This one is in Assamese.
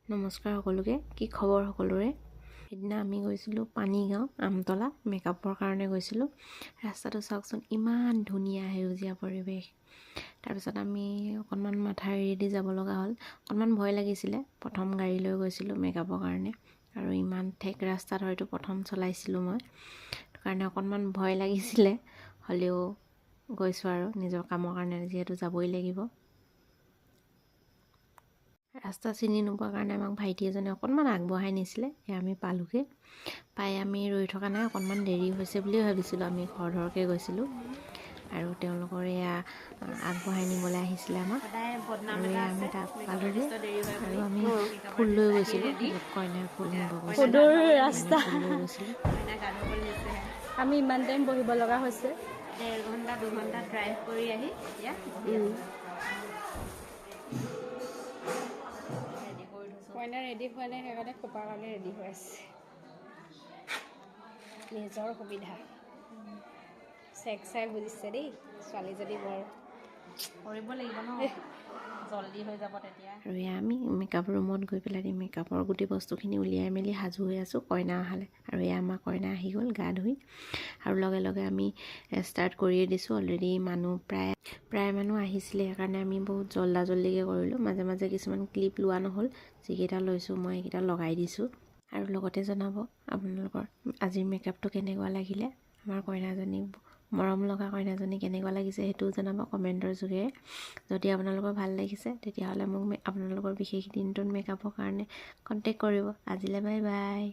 নমস্কাৰ সকলোকে। কি খবৰ সকলোৰে? সেইদিনা আমি গৈছিলোঁ পানীগাঁও আমতলা মেকআপৰ কাৰণে গৈছিলোঁ। ৰাস্তাটো চাওকচোন, ইমান ধুনীয়া সেউজীয়া পৰিৱেশ। তাৰপিছত আমি অকণমান মাথা এৰি দি যাব লগা হ'ল। অকণমান ভয় লাগিছিলে, প্ৰথম গাড়ী লৈ গৈছিলোঁ মেকআপৰ কাৰণে, আৰু ইমান ঠেক ৰাস্তাত হয়তো প্ৰথম চলাইছিলোঁ মই, সেইটো কাৰণে অকণমান ভয় লাগিছিলে। হ'লেও গৈছোঁ আৰু নিজৰ কামৰ কাৰণে, যিহেতু যাবই লাগিব। ৰাস্তা চিনি নোপোৱাৰ কাৰণে আমাক ভাইটি এজনে অকণমান আগবঢ়াই নিছিলে। আমি পালোঁগৈ। পাই আমি ৰৈ থকা নাই, অকণমান দেৰি হৈছে বুলিয়ে ভাবিছিলোঁ। আমি খৰধৰকৈ গৈছিলোঁ আৰু তেওঁলোকৰ এয়া আগবঢ়াই নিবলৈ আহিছিলে আমাক। আৰু এয়া আমি তাত পালোঁগৈ আৰু আমি ফুল লৈ গৈছিলোঁ। কইনাৰ ফুল নিব গৈছিলোঁ। ৰাস্তা ফুল লৈ গৈছিলোঁ। আমি ইমান টাইম বহিব লগা হৈছে। 1.5 ঘণ্টা 2 ঘণ্টা ড্ৰাইভ কৰি আহি এতিয়া কইনা ৰেডি হোৱা নাই, সেইকাৰণে খোপাৰ কাৰণে ৰেডি হৈ আছে। নিজৰ সুবিধা চেক চাই বুজিছে দেই, ছোৱালীজনী বৰ কৰিব লাগিব ন, জল্দি হৈ যাব তেতিয়া। আৰু এয়া আমি মেকআপ ৰুমত গৈ পেলাই মেকআপৰ গোটেই বস্তুখিনি উলিয়াই মেলি সাজু হৈ আছোঁ কইনা অহালৈ। আৰু এয়া আমাৰ কইনা আহি গ'ল গা ধুই, আৰু লগে লগে আমি ষ্টাৰ্ট কৰিয়ে দিছোঁ। অলৰেডি মানুহ প্ৰায় মানুহ আহিছিলে, সেইকাৰণে আমি বহুত জল্দিকৈ কৰিলোঁ। মাজে মাজে কিছুমান ক্লিপ লোৱা নহ'ল, যিকেইটা লৈছোঁ মই এইকেইটা লগাই দিছোঁ। আৰু লগতে জনাব আপোনালোকৰ আজিৰ মেকআপটো কেনেকুৱা লাগিলে, আমাৰ কইনাজনী মৰম লগা কইনাজনী কেনেকুৱা লাগিছে সেইটোও জনাব কমেণ্টৰ যোগেৰে। যদি আপোনালোকৰ ভাল লাগিছে তেতিয়াহ'লে মোক আপোনালোকৰ বিশেষ দিনটোত মেকআপৰ কাৰণে কণ্টেক্ট কৰিব। আজিলৈ বাই বাই।